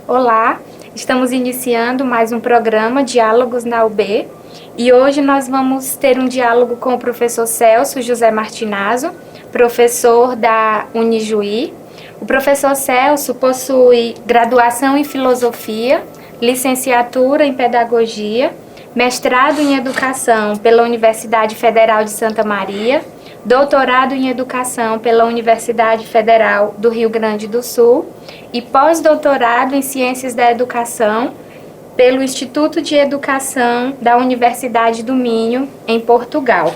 Olá, estamos iniciando mais um programa Diálogos na UB e hoje nós vamos ter um diálogo com o professor Celso José Martinazzo, professor da Unijuí. O professor Celso possui graduação em Filosofia, licenciatura em Pedagogia, mestrado em Educação pela Universidade Federal de Santa Maria, doutorado em Educação pela Universidade Federal do Rio Grande do Sul e pós-doutorado em Ciências da Educação pelo Instituto de Educação da Universidade do Minho, em Portugal.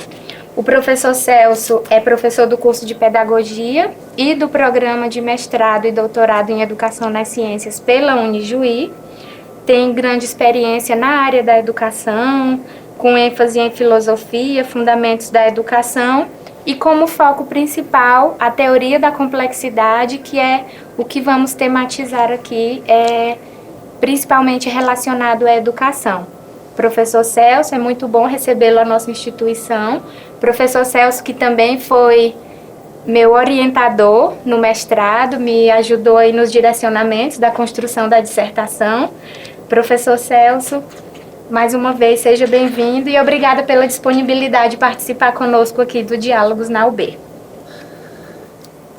O professor Celso é professor do curso de Pedagogia e do programa de mestrado e doutorado em Educação nas Ciências pela Unijuí. Tem grande experiência na área da educação, com ênfase em filosofia, fundamentos da educação e como foco principal a teoria da complexidade, que é o que vamos tematizar aqui, principalmente relacionado à educação. Professor Celso, é muito bom recebê-lo à nossa instituição. Professor Celso, que também foi meu orientador no mestrado, me ajudou aí nos direcionamentos da construção da dissertação. Professor Celso, mais uma vez, seja bem-vindo e obrigada pela disponibilidade de participar conosco aqui do Diálogos na UB.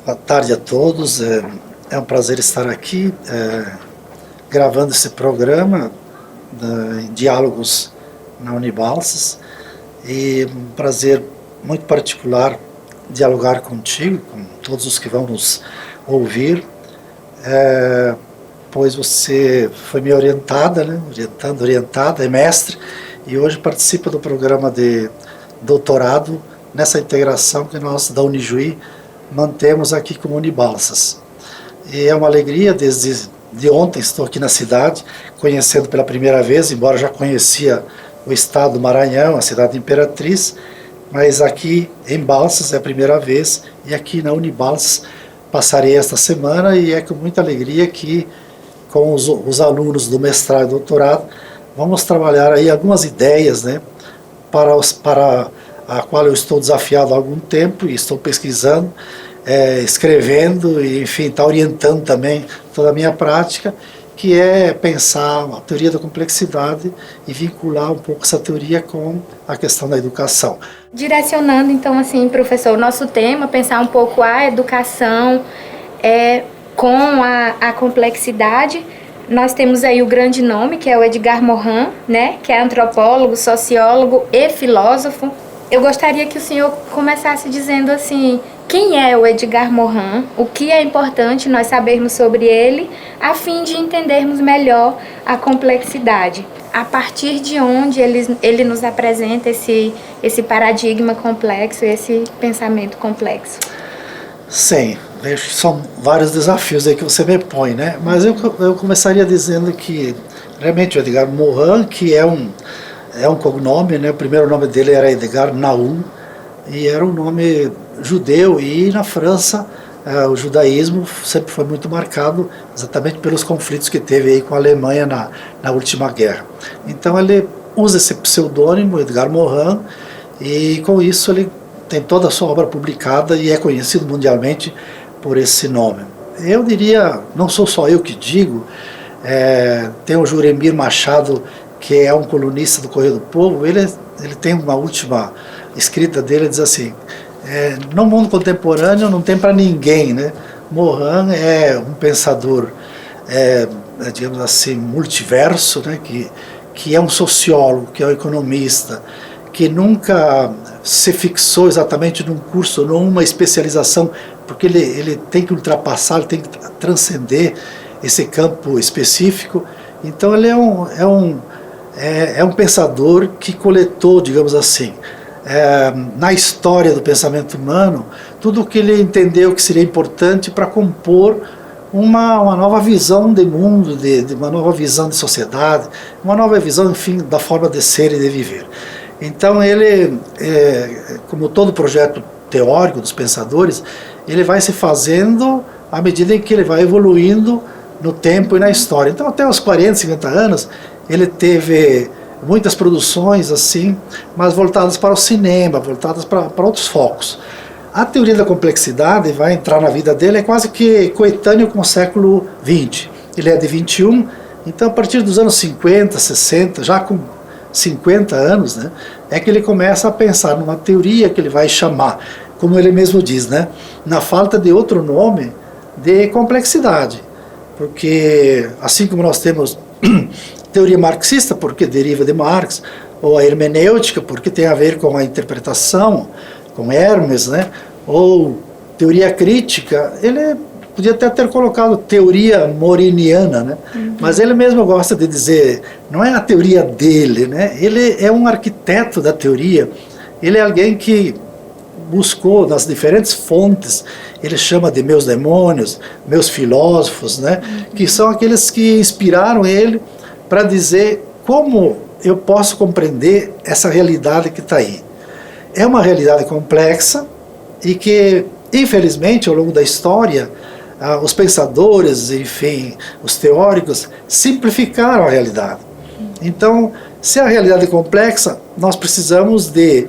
Boa tarde a todos, é um prazer estar aqui gravando esse programa de Diálogos na Unibalsas e um prazer muito particular dialogar contigo, com todos os que vão nos ouvir, pois você foi minha orientada, orientada, é mestre, e hoje participa do programa de doutorado nessa integração que nós da Unijuí mantemos aqui com o Unibalsas. E é uma alegria, desde ontem estou aqui na cidade, conhecendo pela primeira vez, embora já conhecia o estado do Maranhão, a cidade Imperatriz, mas aqui em Balsas é a primeira vez, e aqui na Unibalsas passarei esta semana, e é com muita alegria que com os alunos do mestrado e doutorado, vamos trabalhar aí algumas ideias, né, para a qual eu estou desafiado há algum tempo e estou pesquisando, escrevendo e, enfim, está orientando também toda a minha prática, que é pensar a teoria da complexidade e vincular um pouco essa teoria com a questão da educação. Direcionando, então, assim, professor, o nosso tema, pensar um pouco a educação com a complexidade. Nós temos aí o grande nome, que é o Edgar Morin, né, que é antropólogo, sociólogo e filósofo. Eu gostaria que o senhor começasse dizendo assim, quem é o Edgar Morin, o que é importante nós sabermos sobre ele, a fim de entendermos melhor a complexidade. A partir de onde ele nos apresenta esse paradigma complexo, esse pensamento complexo. Sim, são vários desafios aí que você me põe, né? Mas eu começaria dizendo que realmente o Edgar Morin, que é um cognome, né? O primeiro nome dele era Edgar Naum, e era um nome judeu, e na França o judaísmo sempre foi muito marcado exatamente pelos conflitos que teve aí com a Alemanha na última guerra. Então ele usa esse pseudônimo, Edgar Morin, e com isso ele tem toda a sua obra publicada e é conhecido mundialmente por esse nome. Eu diria, não sou só eu que digo, tem o Juremir Machado, que é um colunista do Correio do Povo, ele tem uma última escrita dele, diz assim, no mundo contemporâneo não tem para ninguém, né? Morin é um pensador, digamos assim, multiverso, né? Que é um sociólogo, que é um economista, que nunca se fixou exatamente num curso, numa especialização, porque ele tem que ultrapassar, ele tem que transcender esse campo específico. Então ele é um pensador que coletou, digamos assim, na história do pensamento humano, tudo o que ele entendeu que seria importante para compor uma nova visão de mundo, de uma nova visão de sociedade, uma nova visão, enfim, da forma de ser e de viver. Então ele, como todo projeto teórico dos pensadores, ele vai se fazendo à medida em que ele vai evoluindo no tempo e na história. Então até os 40, 50 anos, ele teve muitas produções assim, mas voltadas para o cinema, voltadas para outros focos. A teoria da complexidade vai entrar na vida dele, é quase que coetâneo com o século XX. ele é de 21, então a partir dos anos 50, 60, já com 50 anos, né, é que ele começa a pensar numa teoria que ele vai chamar, como ele mesmo diz, né, na falta de outro nome, de complexidade. Porque assim como nós temos teoria marxista, porque deriva de Marx, ou a hermenêutica, porque tem a ver com a interpretação, com Hermes, né, ou teoria crítica, ele podia até ter colocado teoria moriniana, né? Mas ele mesmo gosta de dizer, não é a teoria dele, né? Ele é um arquiteto da teoria, ele é alguém que buscou nas diferentes fontes, ele chama de meus demônios, meus filósofos, né? Que são aqueles que inspiraram ele para dizer como eu posso compreender essa realidade que está aí. É uma realidade complexa e que, infelizmente, ao longo da história, os pensadores, enfim, os teóricos, simplificaram a realidade. Então, se a realidade é complexa, nós precisamos de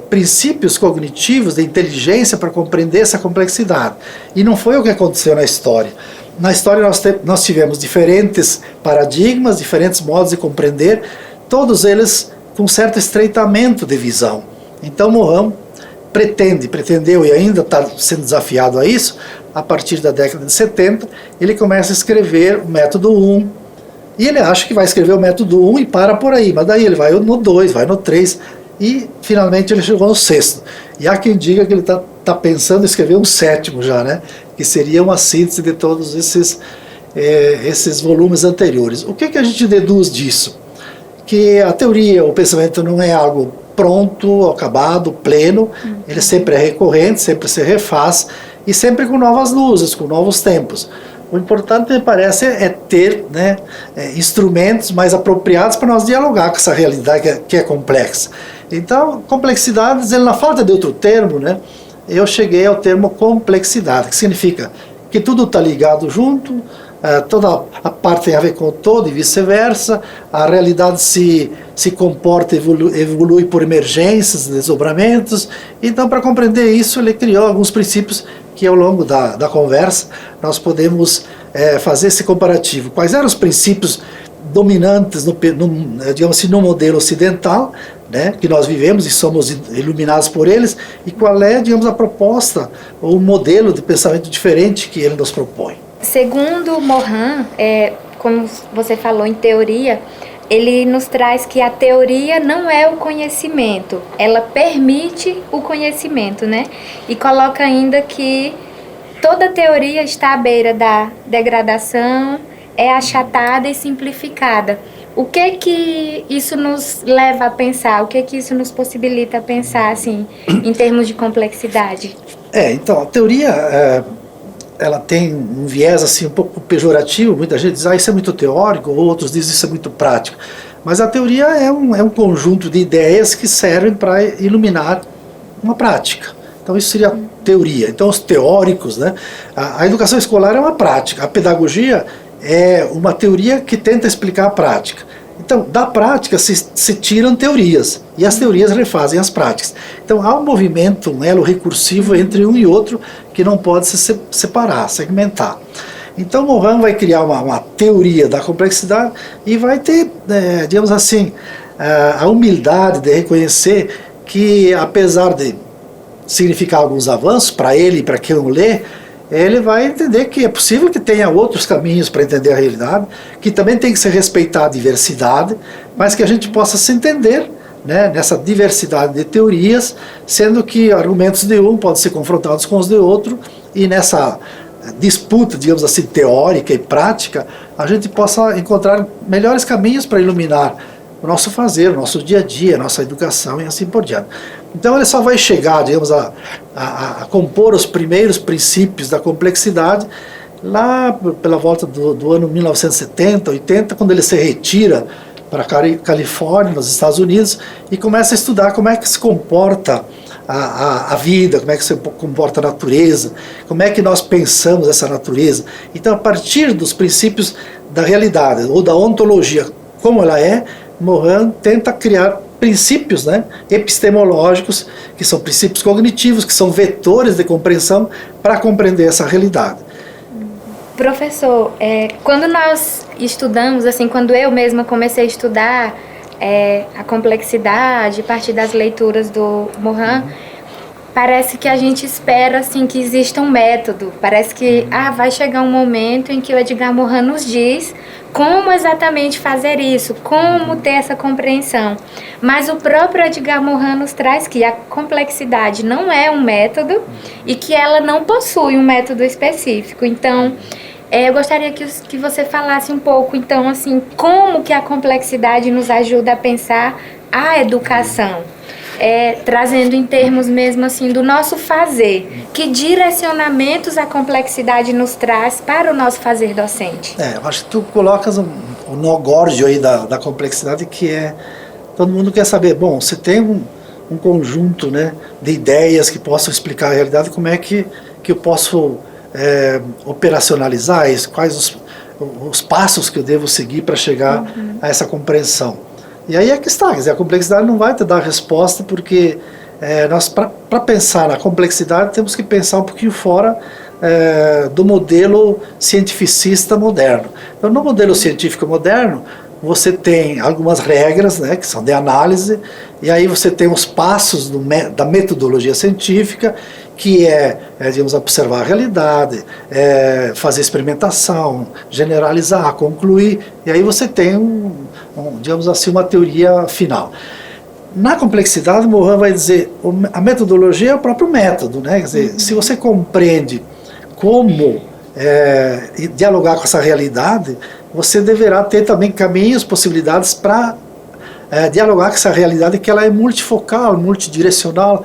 princípios cognitivos, de inteligência para compreender essa complexidade. E não foi o que aconteceu na história. Na história nós tivemos diferentes paradigmas, diferentes modos de compreender, todos eles com certo estreitamento de visão. Então Morin pretendeu e ainda está sendo desafiado a isso, a partir da década de 70, ele começa a escrever o método 1, e ele acha que vai escrever o método 1 e para por aí, mas daí ele vai no 2, vai no 3, e finalmente ele chegou no 6º. E há quem diga que ele está pensando em escrever um 7º já, né? Que seria uma síntese de todos esses volumes anteriores. O que a gente deduz disso? Que a teoria, o pensamento não é algo pronto, acabado, pleno, ele sempre é recorrente, sempre se refaz, e sempre com novas luzes, com novos tempos. O importante, me parece, é ter, né, instrumentos mais apropriados para nós dialogar com essa realidade que é complexa. Então, complexidade, dizendo na falta de outro termo, né, eu cheguei ao termo complexidade, que significa que tudo está ligado junto, toda a parte tem a ver com o todo e vice-versa, a realidade se comporta, evolui por emergências, desdobramentos. Então, para compreender isso, ele criou alguns princípios que ao longo da conversa nós podemos fazer esse comparativo. Quais eram os princípios dominantes digamos assim, no modelo ocidental, né, que nós vivemos e somos iluminados por eles, e qual é, digamos, a proposta ou o modelo de pensamento diferente que ele nos propõe. Segundo Morin, como você falou em teoria, ele nos traz que a teoria não é o conhecimento, ela permite o conhecimento, né? E coloca ainda que toda teoria está à beira da degradação, é achatada e simplificada. O que isso nos leva a pensar? O que isso nos possibilita pensar, assim, em termos de complexidade? Então, a teoria, ela tem um viés assim, um pouco pejorativo. Muita gente diz, isso é muito teórico, ou outros dizem, isso é muito prático. Mas a teoria é um conjunto de ideias que servem para iluminar uma prática. Então isso seria teoria. Então os teóricos, né? A educação escolar é uma prática, a pedagogia é uma teoria que tenta explicar a prática. Então, da prática se tiram teorias, e as teorias refazem as práticas. Então, há um movimento, um elo recursivo entre um e outro, que não pode se separar, segmentar. Então, Morin vai criar uma teoria da complexidade e vai ter, digamos assim, a humildade de reconhecer que, apesar de significar alguns avanços para ele e para quem o lê, ele vai entender que é possível que tenha outros caminhos para entender a realidade, que também tem que se respeitar a diversidade, mas que a gente possa se entender, né, nessa diversidade de teorias, sendo que argumentos de um podem ser confrontados com os de outro, e nessa disputa, digamos assim, teórica e prática, a gente possa encontrar melhores caminhos para iluminar o nosso fazer, o nosso dia a dia, a nossa educação e assim por diante. Então ele só vai chegar, digamos, a compor os primeiros princípios da complexidade lá pela volta do ano 1970, 80, quando ele se retira para a Califórnia, nos Estados Unidos, e começa a estudar como é que se comporta a vida, como é que se comporta a natureza, como é que nós pensamos essa natureza. Então, a partir dos princípios da realidade, ou da ontologia, como ela é, Morin tenta criar princípios, né, epistemológicos, que são princípios cognitivos, que são vetores de compreensão para compreender essa realidade. Professor, quando nós estudamos, assim, quando eu mesma comecei a estudar a complexidade, a partir das leituras do Morin, parece que a gente espera, assim, que exista um método. Parece que vai chegar um momento em que o Edgar Morin nos diz como exatamente fazer isso, como ter essa compreensão. Mas o próprio Edgar Morin nos traz que a complexidade não é um método e que ela não possui um método específico. Então, eu gostaria que você falasse um pouco, então, assim, como que a complexidade nos ajuda a pensar a educação. Trazendo em termos mesmo assim do nosso fazer, que direcionamentos a complexidade nos traz para o nosso fazer docente? Eu acho que tu colocas um nó górdio aí da complexidade, que todo mundo quer saber, bom, você tem um conjunto, né, de ideias que possam explicar a realidade, como é que eu posso operacionalizar isso, quais os passos que eu devo seguir para chegar a essa compreensão. E aí é que está, quer dizer, a complexidade não vai te dar resposta, porque nós, para pensar na complexidade, temos que pensar um pouquinho fora do modelo cientificista moderno. Então, no modelo científico moderno, você tem algumas regras, né, que são de análise, e aí você tem os passos da metodologia científica, que digamos, observar a realidade, fazer experimentação, generalizar, concluir, e aí você tem digamos assim, uma teoria final. Na complexidade, Morin vai dizer, a metodologia é o próprio método, né? Quer dizer, se você compreende como dialogar com essa realidade, você deverá ter também caminhos, possibilidades para dialogar com essa realidade, que ela é multifocal, multidirecional,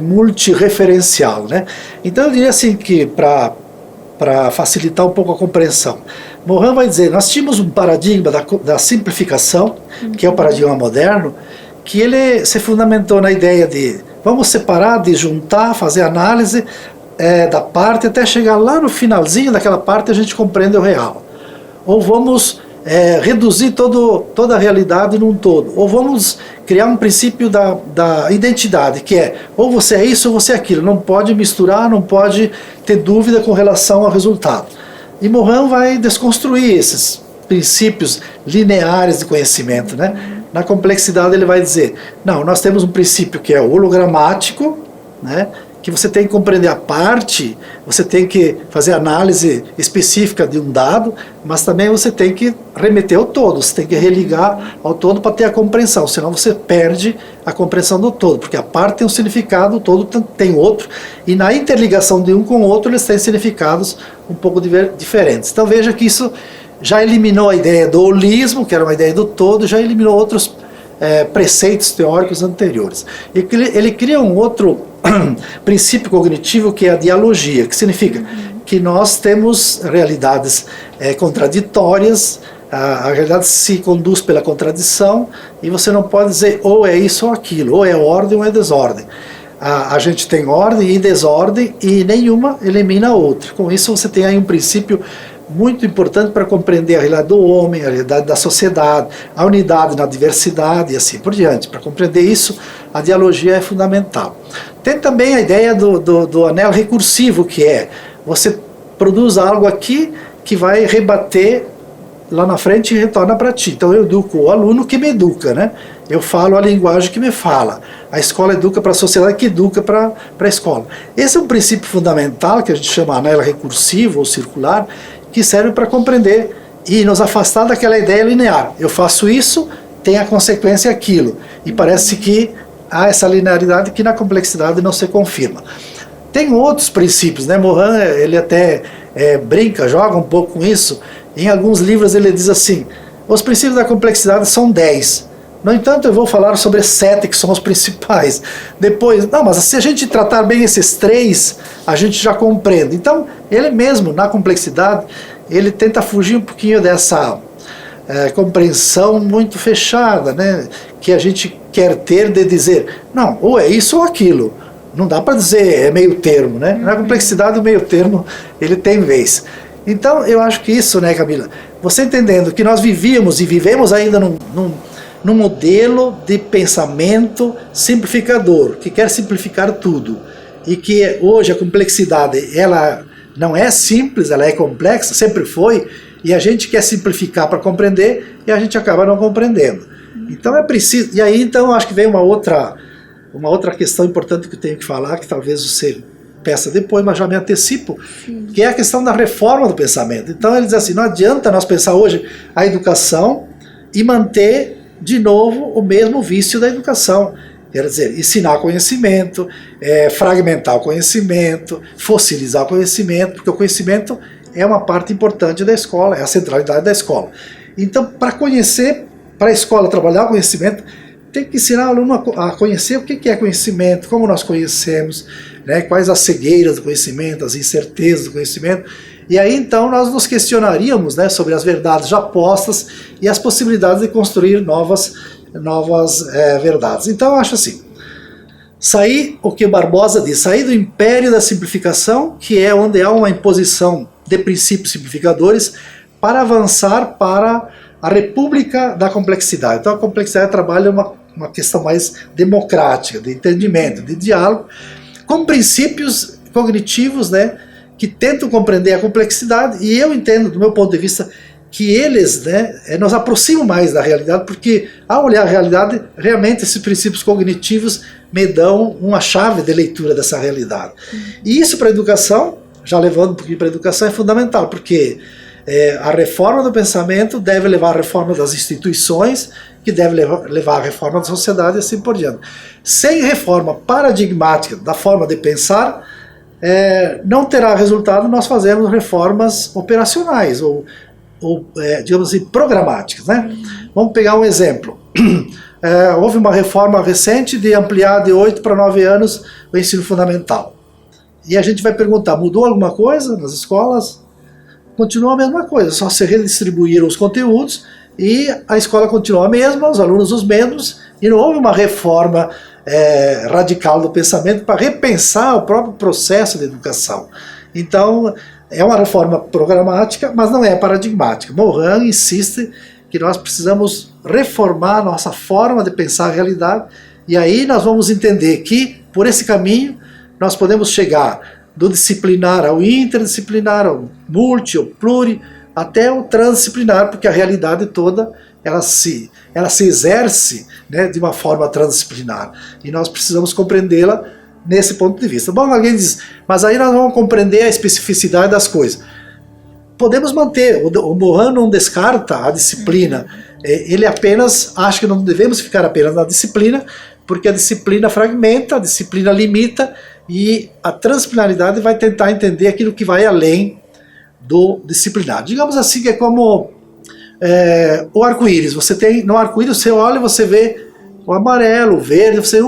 multireferencial, né? Então eu diria assim que, para facilitar um pouco a compreensão, Morin vai dizer, nós tínhamos um paradigma da simplificação, que é o paradigma moderno, que ele se fundamentou na ideia de vamos separar, de juntar, fazer análise da parte, até chegar lá no finalzinho daquela parte a gente compreende o real. Ou vamos reduzir toda a realidade num todo, ou vamos criar um princípio da identidade, que ou você é isso ou você é aquilo, não pode misturar, não pode ter dúvida com relação ao resultado. E Morin vai desconstruir esses princípios lineares de conhecimento, né? Na complexidade ele vai dizer, não, nós temos um princípio que é o hologramático, né? Que você tem que compreender a parte, você tem que fazer análise específica de um dado, mas também você tem que remeter ao todo, você tem que religar ao todo para ter a compreensão, senão você perde a compreensão do todo, porque a parte tem um significado, o todo tem outro, e na interligação de um com o outro eles têm significados um pouco diferentes. Então veja que isso já eliminou a ideia do holismo, que era uma ideia do todo, já eliminou outros preceitos teóricos anteriores. E ele cria um outro princípio cognitivo, que é a dialogia, que significa que nós temos realidades contraditórias, a realidade se conduz pela contradição, e você não pode dizer ou é isso ou aquilo, ou é ordem ou é desordem. A gente tem ordem e desordem, e nenhuma elimina a outra. Com isso você tem aí um princípio muito importante para compreender a realidade do homem, a realidade da sociedade, a unidade na diversidade e assim por diante. Para compreender isso, a dialogia é fundamental. Tem também a ideia do anel recursivo, que você produz algo aqui que vai rebater lá na frente e retorna para ti. Então eu educo o aluno que me educa, né? Eu falo a linguagem que me fala. A escola educa para a sociedade, que educa para a escola. Esse é um princípio fundamental, que a gente chama anel recursivo ou circular, que serve para compreender e nos afastar daquela ideia linear. Eu faço isso, tem a consequência aquilo. E parece que há essa linearidade que na complexidade não se confirma. Tem outros princípios, né? Morin, ele até brinca, joga um pouco com isso. Em alguns livros ele diz assim, os princípios da complexidade são 10. No entanto, eu vou falar sobre 7, que são os principais. Depois, não, mas se a gente tratar bem esses 3, a gente já compreende. Então, ele mesmo, na complexidade, ele tenta fugir um pouquinho dessa compreensão muito fechada, né? Que a gente quer ter de dizer, não, ou é isso ou aquilo. Não dá para dizer meio termo, né? Na complexidade, o meio termo, ele tem vez. Então, eu acho que isso, né, Camila? Você entendendo que nós vivíamos e vivemos ainda num modelo de pensamento simplificador, que quer simplificar tudo, e que hoje a complexidade, ela não é simples, ela é complexa, sempre foi, e a gente quer simplificar para compreender e a gente acaba não compreendendo. Então é preciso, e aí então acho que vem uma outra questão importante que eu tenho que falar, que talvez você peça depois, mas já me antecipo, que é a questão da reforma do pensamento. Então ele diz assim, não adianta nós pensar hoje a educação e manter de novo o mesmo vício da educação. Quer dizer, ensinar conhecimento, fragmentar o conhecimento, fossilizar o conhecimento, porque o conhecimento é uma parte importante da escola, é a centralidade da escola. Então, para conhecer, para a escola trabalhar o conhecimento, tem que ensinar o aluno a conhecer o que é conhecimento, como nós conhecemos, né, quais as cegueiras do conhecimento, as incertezas do conhecimento. E aí então nós nos questionaríamos, né, sobre as verdades já postas e as possibilidades de construir novas verdades. Então eu acho assim, sair, o que Barbosa diz, sair do império da simplificação, que é onde há uma imposição de princípios simplificadores, para avançar para a república da complexidade. Então a complexidade trabalha uma questão mais democrática, de entendimento, de diálogo, com princípios cognitivos, né, que tentam compreender a complexidade, e eu entendo, do meu ponto de vista, que eles, né, nos aproximam mais da realidade, porque ao olhar a realidade, realmente esses princípios cognitivos me dão uma chave de leitura dessa realidade. E isso para a educação, já levando um pouquinho para a educação, é fundamental, porque a reforma do pensamento deve levar à reforma das instituições, que deve levar à reforma da sociedade e assim por diante. Sem reforma paradigmática da forma de pensar, não terá resultado nós fazermos reformas operacionais, ou digamos assim, programáticas, né? Vamos pegar um exemplo. Houve uma reforma recente de ampliar de 8 para 9 anos o ensino fundamental. E a gente vai perguntar, mudou alguma coisa nas escolas? Continua a mesma coisa, só se redistribuíram os conteúdos e a escola continua a mesma, os alunos os mesmos, e não houve uma reforma radical do pensamento para repensar o próprio processo de educação. Então, é uma reforma programática, mas não é paradigmática. Morin insiste que nós precisamos reformar a nossa forma de pensar a realidade, e aí nós vamos entender que, por esse caminho, nós podemos chegar do disciplinar ao interdisciplinar, ao multi, ao pluri, até o transdisciplinar, porque a realidade toda ela se exerce, né, de uma forma transdisciplinar, e nós precisamos compreendê-la nesse ponto de vista. Bom, alguém diz, mas aí nós vamos compreender a especificidade das coisas. Podemos manter, o Morin não descarta a disciplina, ele apenas acha que não devemos ficar apenas na disciplina, porque a disciplina fragmenta, a disciplina limita, e a transdisciplinaridade vai tentar entender aquilo que vai além do disciplinar. Digamos assim que é como o arco-íris. Você tem, no arco-íris você olha e você vê o amarelo, o verde, você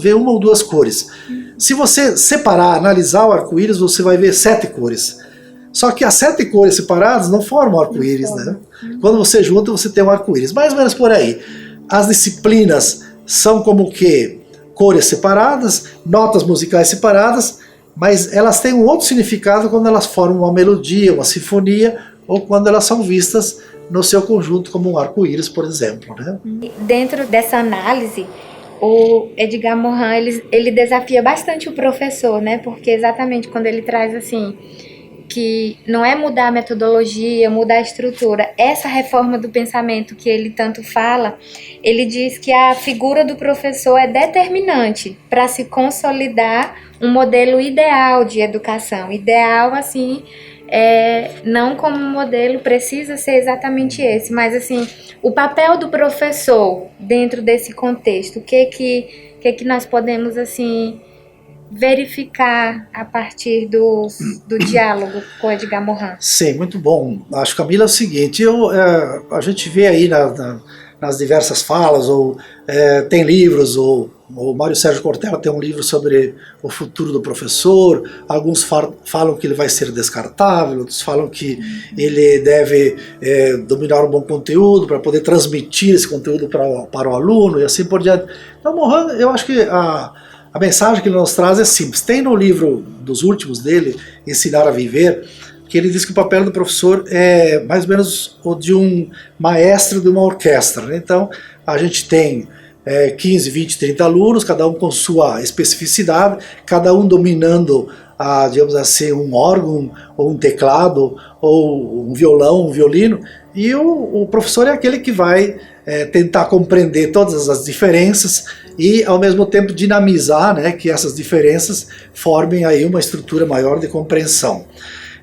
vê uma ou duas cores. Se você separar, analisar o arco-íris, você vai ver 7 cores. Só que as 7 cores separadas não formam arco-íris, né? Quando você junta, você tem um arco-íris. Mais ou menos por aí. As disciplinas são como que cores separadas, notas musicais separadas, mas elas têm um outro significado quando elas formam uma melodia, uma sinfonia, ou quando elas são vistas no seu conjunto como um arco-íris, por exemplo, né? Dentro dessa análise, o Edgar Morin, ele desafia bastante o professor, né? Porque exatamente quando ele traz assim, que não é mudar a metodologia, mudar a estrutura, essa reforma do pensamento que ele tanto fala, ele diz que a figura do professor é determinante para se consolidar um modelo ideal de educação. Ideal, assim, não como um modelo precisa ser exatamente esse, mas assim, o papel do professor dentro desse contexto, o que nós podemos, assim, verificar a partir do diálogo com Edgar Morin. Sim, muito bom. Acho, Camila, é o seguinte, a gente vê aí nas diversas falas, ou tem livros, ou o Mário Sérgio Cortella tem um livro sobre o futuro do professor, alguns falam que ele vai ser descartável, outros falam que ele deve dominar um bom conteúdo para poder transmitir esse conteúdo para o aluno e assim por diante. Então, Morin, eu acho que a mensagem que ele nos traz é simples. Tem no livro dos últimos dele, Ensinar a Viver, que ele diz que o papel do professor é mais ou menos o de um maestro de uma orquestra, né? Então, a gente tem 15, 20, 30 alunos, cada um com sua especificidade, cada um dominando digamos assim, um órgão, ou um teclado, ou um violão, um violino, e o professor é aquele que vai tentar compreender todas as diferenças e, ao mesmo tempo, dinamizar, né, que essas diferenças formem aí uma estrutura maior de compreensão.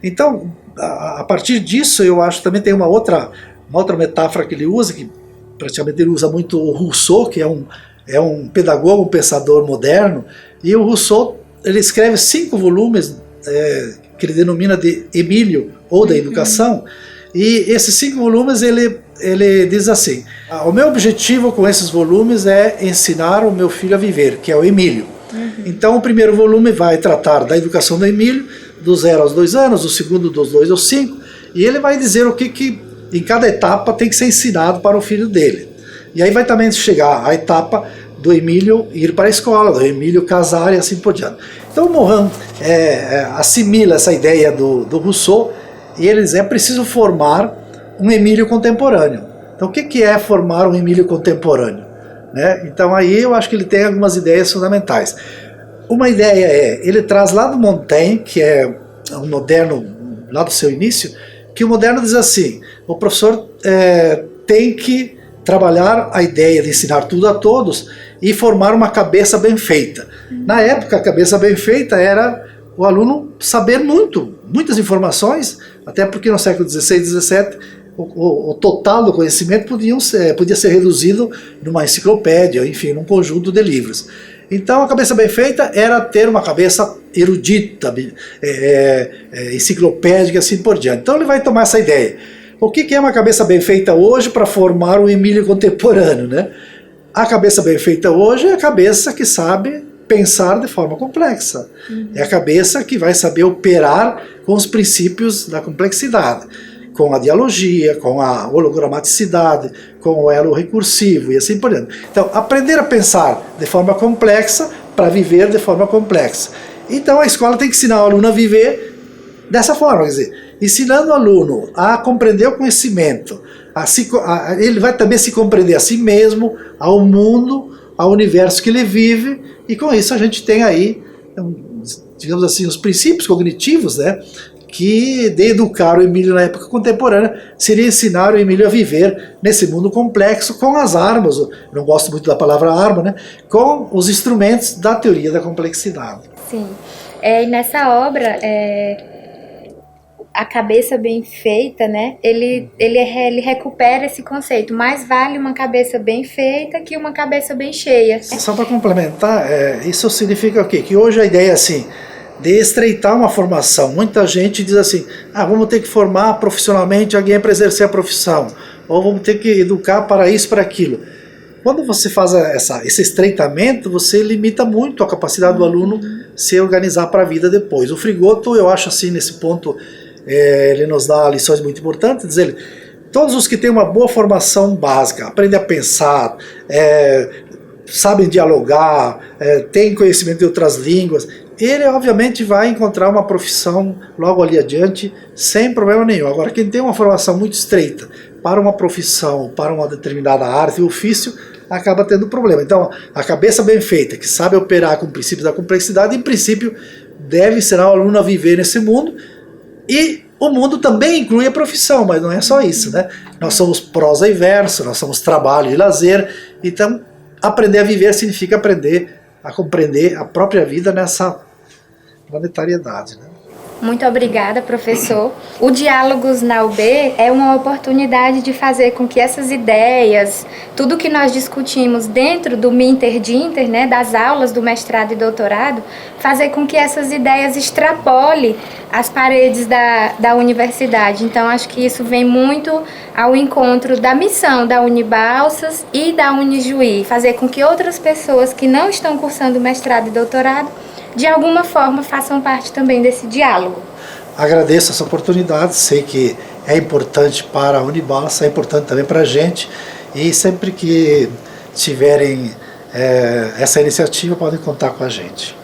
Então, a partir disso, eu acho que também tem uma outra metáfora que ele usa, que praticamente ele usa muito o Rousseau, que é um pedagogo, um pensador moderno, e o Rousseau ele escreve 5 volumes que ele denomina de Emílio, ou da educação, e esses 5 volumes ele diz assim: o meu objetivo com esses volumes é ensinar o meu filho a viver, que é o Emílio. Então o primeiro volume vai tratar da educação do Emílio, do 0 aos 2 anos, o segundo dos 2 aos 5, e ele vai dizer o que em cada etapa tem que ser ensinado para o filho dele. E aí vai também chegar a etapa do Emílio ir para a escola, do Emílio casar e assim por diante. Então o Morin assimila essa ideia do Rousseau e ele diz: é preciso formar um Emílio contemporâneo. Então o que é formar um Emílio contemporâneo? Né? Então aí eu acho que ele tem algumas ideias fundamentais. Uma ideia ele traz lá do Montaigne, que é um moderno, lá do seu início, que o moderno diz assim: o professor tem que trabalhar a ideia de ensinar tudo a todos e formar uma cabeça bem feita. Na época, a cabeça bem feita era o aluno saber muitas informações, até porque no século XVI e XVII o total do conhecimento podia ser reduzido numa enciclopédia, enfim, num conjunto de livros. Então a cabeça bem feita era ter uma cabeça erudita, enciclopédica e assim por diante. Então ele vai tomar essa ideia. O que é uma cabeça bem feita hoje para formar um Emílio contemporâneo, né? A cabeça bem feita hoje é a cabeça que sabe pensar de forma complexa. É a cabeça que vai saber operar com os princípios da complexidade, com a dialogia, com a hologramaticidade, com o elo recursivo e assim por diante. Então, aprender a pensar de forma complexa para viver de forma complexa. Então, a escola tem que ensinar o aluno a viver dessa forma, quer dizer, ensinando o aluno a compreender o conhecimento, ele vai também se compreender a si mesmo, ao mundo, ao universo que ele vive, e com isso a gente tem aí, digamos assim, os princípios cognitivos, né, que de educar o Emílio na época contemporânea seria ensinar o Emílio a viver nesse mundo complexo com as armas, eu não gosto muito da palavra arma, né, com os instrumentos da teoria da complexidade. Sim, e nessa obra, a cabeça bem feita, né, ele recupera esse conceito: mais vale uma cabeça bem feita que uma cabeça bem cheia. Só para complementar, isso significa o quê? Que hoje a ideia é assim, de estreitar uma formação. Muita gente diz assim: vamos ter que formar profissionalmente alguém para exercer a profissão, ou vamos ter que educar para isso, para aquilo. Quando você faz esse estreitamento, você limita muito a capacidade do aluno se organizar para a vida depois. O Frigoto, eu acho assim, nesse ponto, ele nos dá lições muito importantes, diz ele: todos os que têm uma boa formação básica, aprendem a pensar, sabem dialogar, têm conhecimento de outras línguas, ele obviamente vai encontrar uma profissão logo ali adiante sem problema nenhum. Agora, quem tem uma formação muito estreita para uma profissão, para uma determinada arte ou ofício, acaba tendo problema. Então, a cabeça bem feita, que sabe operar com princípios da complexidade, em princípio deve ensinar o aluno a viver nesse mundo. E o mundo também inclui a profissão, mas não é só isso, né? Nós somos prosa e verso, nós somos trabalho e lazer, então aprender a viver significa aprender a compreender a própria vida nessa planetariedade, né? Muito obrigada, professor. O Diálogos na UB é uma oportunidade de fazer com que essas ideias, tudo que nós discutimos dentro do Minter-Dinter, né, das aulas do mestrado e doutorado, fazer com que essas ideias extrapolem as paredes da universidade. Então, acho que isso vem muito ao encontro da missão da Unibalsas e da Unijuí, fazer com que outras pessoas que não estão cursando mestrado e doutorado de alguma forma façam parte também desse diálogo. Agradeço essa oportunidade, sei que é importante para a Unibalsas, é importante também para a gente, e sempre que tiverem essa iniciativa podem contar com a gente.